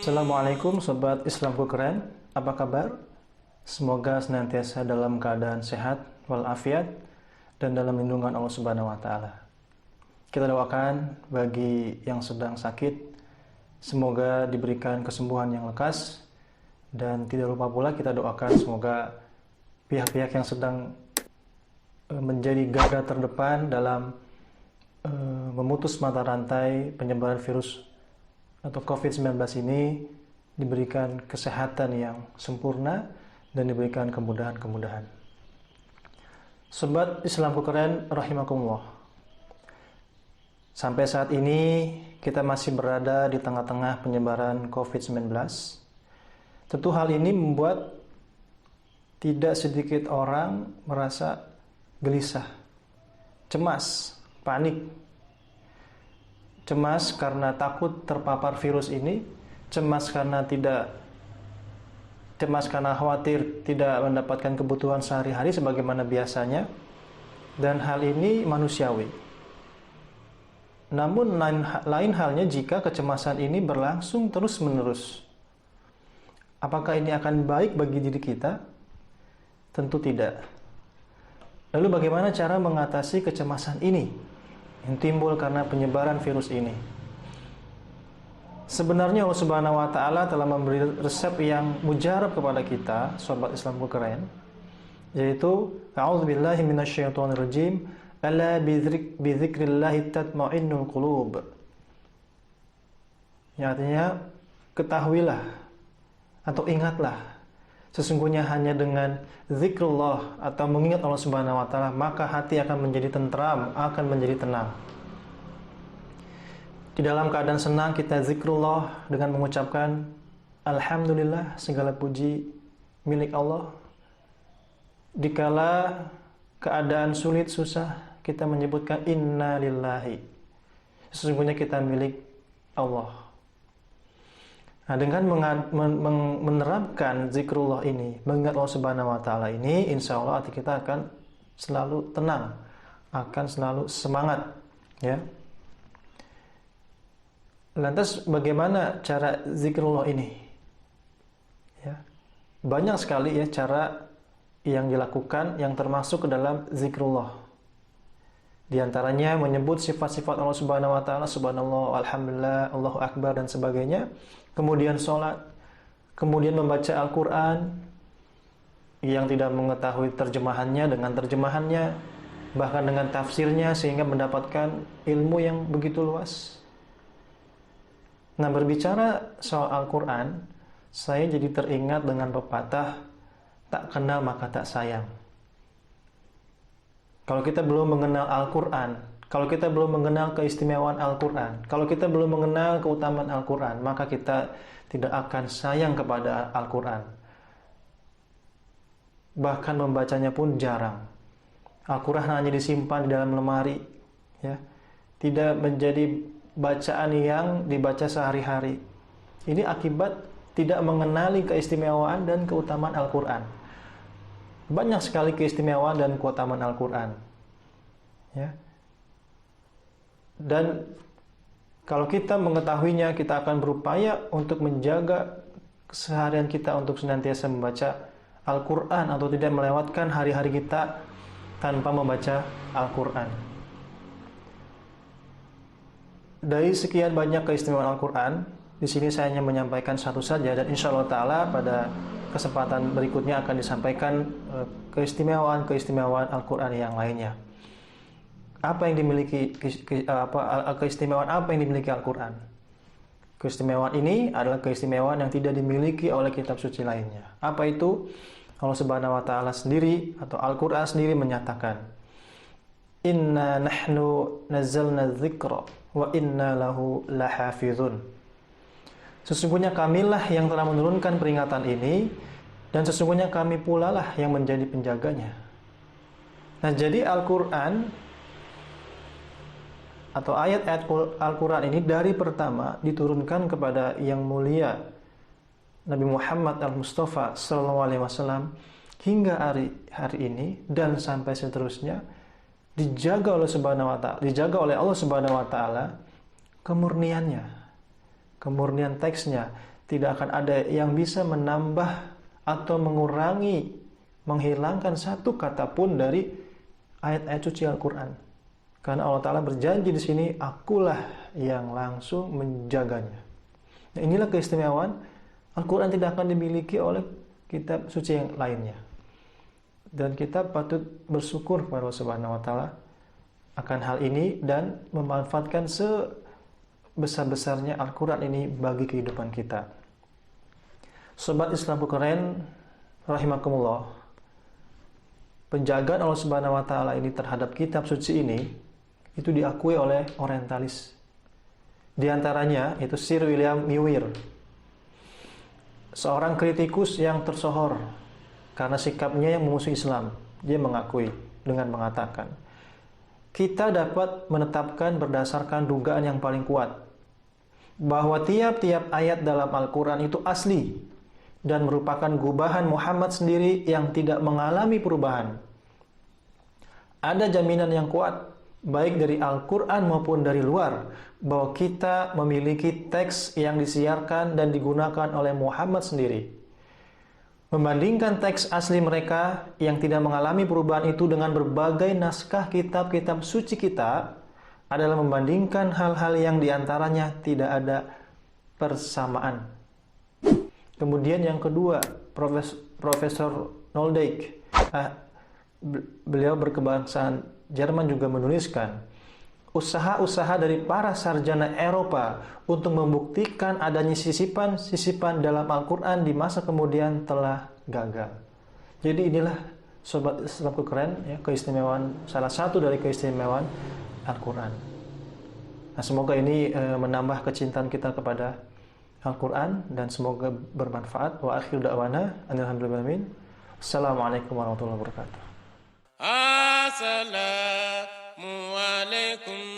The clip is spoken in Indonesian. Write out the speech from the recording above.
Assalamualaikum Sobat Islamku Keren, apa kabar? Semoga senantiasa dalam keadaan sehat walafiat dan dalam lindungan Allah Subhanahu wa Ta'ala. Kita doakan bagi yang sedang sakit, semoga diberikan kesembuhan yang lekas, dan tidak lupa pula kita doakan semoga pihak-pihak yang sedang menjadi garda terdepan dalam memutus mata rantai penyebaran virus atau COVID-19 ini diberikan kesehatan yang sempurna dan diberikan kemudahan-kemudahan. Sobat Islamku Keren rahimakumullah. Sampai saat ini kita masih berada di tengah-tengah penyebaran COVID-19. Tentu hal ini membuat tidak sedikit orang merasa gelisah, cemas, panik. Cemas karena takut terpapar virus ini, cemas karena khawatir tidak mendapatkan kebutuhan sehari-hari sebagaimana biasanya, dan hal ini manusiawi. Namun lain halnya jika kecemasan ini berlangsung terus-menerus. Apakah ini akan baik bagi diri kita? Tentu tidak. Lalu bagaimana cara mengatasi kecemasan ini yang timbul karena penyebaran virus ini? Sebenarnya Allah Subhanahu wa Ta'ala telah memberi resep yang mujarab kepada kita, Sobat Islamku Keren, yaitu a'udzubillahi minasyaitonirrajim, ala bidzikrillahi tatma'innul qulub. Yang artinya, ketahuilah atau ingatlah, sesungguhnya hanya dengan zikrullah atau mengingat Allah Subhanahu wa Ta'ala, maka hati akan menjadi tentram, akan menjadi tenang. Di dalam keadaan senang kita zikrullah dengan mengucapkan alhamdulillah, segala puji milik Allah. Dikala keadaan sulit susah, kita menyebutkan inna lillahi, sesungguhnya kita milik Allah. Nah, dengan menerapkan zikrullah ini, mengingat Allah Subhanahu wa Ta'ala ini, insya Allah hati kita akan selalu tenang, akan selalu semangat, ya. Lantas bagaimana cara zikrullah ini? Ya. Banyak sekali ya cara yang dilakukan yang termasuk ke dalam zikrullah. Di antaranya menyebut sifat-sifat Allah Subhanahu wa Ta'ala, subhanallah, alhamdulillah, Allahu akbar dan sebagainya. Kemudian sholat, kemudian membaca Al-Quran yang tidak mengetahui terjemahannya dengan terjemahannya, bahkan dengan tafsirnya, sehingga mendapatkan ilmu yang begitu luas. Nah, berbicara soal Al-Quran, saya jadi teringat dengan pepatah, tak kenal maka tak sayang. Kalau kita belum mengenal Al-Quran, kalau kita belum mengenal keistimewaan Al-Quran, kalau kita belum mengenal keutamaan Al-Quran, maka kita tidak akan sayang kepada Al-Quran. Bahkan membacanya pun jarang. Al-Quran hanya disimpan di dalam lemari, ya, tidak menjadi bacaan yang dibaca sehari-hari. Ini akibat tidak mengenali keistimewaan dan keutamaan Al-Quran. Banyak sekali keistimewaan dan keutamaan Al-Quran, ya. Dan kalau kita mengetahuinya, kita akan berupaya untuk menjaga keseharian kita untuk senantiasa membaca Al-Quran atau tidak melewatkan hari-hari kita tanpa membaca Al-Quran. Dari sekian banyak keistimewaan Al-Quran, di sini saya hanya menyampaikan satu saja, dan insya Allah Ta'ala pada kesempatan berikutnya akan disampaikan keistimewaan Al-Quran yang lainnya. Apa yang dimiliki, keistimewaan apa yang dimiliki Al-Quran? Keistimewaan ini adalah keistimewaan yang tidak dimiliki oleh kitab suci lainnya. Apa itu? Allah Subhanahu wa Ta'ala sendiri atau Al-Quran sendiri menyatakan, inna nahnu nazzalna dzikra wa inna lahu lahafizun. Sesungguhnya kamilah yang telah menurunkan peringatan ini, dan sesungguhnya kami pula lah yang menjadi penjaganya. Nah, jadi Al-Quran atau ayat-ayat Al-Quran ini dari pertama diturunkan kepada yang mulia Nabi Muhammad Al-Mustafa SAW hingga hari ini dan sampai seterusnya dijaga oleh Allah Subhanahu wa Ta'ala kemurniannya, kemurnian teksnya. Tidak akan ada yang bisa menambah atau mengurangi, menghilangkan satu kata pun dari ayat-ayat suci Al-Quran. Karena Allah Ta'ala berjanji di sini, akulah yang langsung menjaganya. Nah, inilah keistimewaan Al-Quran, tidak akan dimiliki oleh kitab suci yang lainnya. Dan kita patut bersyukur kepada Allah Subhanahu wa Ta'ala akan hal ini dan memanfaatkan sebesar-besarnya Al-Quran ini bagi kehidupan kita. Sobat Islamku keren, rahimakumullah. Penjagaan Allah Subhanahu wa Ta'ala ini terhadap kitab suci ini itu diakui oleh orientalis. Di antaranya itu Sir William Muir, seorang kritikus yang tersohor karena sikapnya yang memusuhi Islam. Dia mengakui dengan mengatakan, kita dapat menetapkan berdasarkan dugaan yang paling kuat bahwa tiap-tiap ayat dalam Al-Quran itu asli dan merupakan gubahan Muhammad sendiri yang tidak mengalami perubahan. Ada jaminan yang kuat, baik dari Al-Quran maupun dari luar, bahwa kita memiliki teks yang disiarkan dan digunakan oleh Muhammad sendiri. Membandingkan teks asli mereka yang tidak mengalami perubahan itu dengan berbagai naskah kitab-kitab suci kita adalah membandingkan hal-hal yang diantaranya tidak ada persamaan. Kemudian yang kedua, Profesor Noldijk, beliau berkebangsaan Jerman, juga menuliskan, usaha-usaha dari para sarjana Eropa untuk membuktikan adanya sisipan-sisipan dalam Al-Quran di masa kemudian telah gagal. Jadi inilah sobat Islamku keren, ya, keistimewaan, salah satu dari keistimewaan Al-Quran. Nah, semoga ini menambah kecintaan kita kepada Al-Quran dan semoga bermanfaat. Wa akhiru da'wana alhamdulillahi. Assalamualaikum warahmatullahi wabarakatuh. Assalamualaikum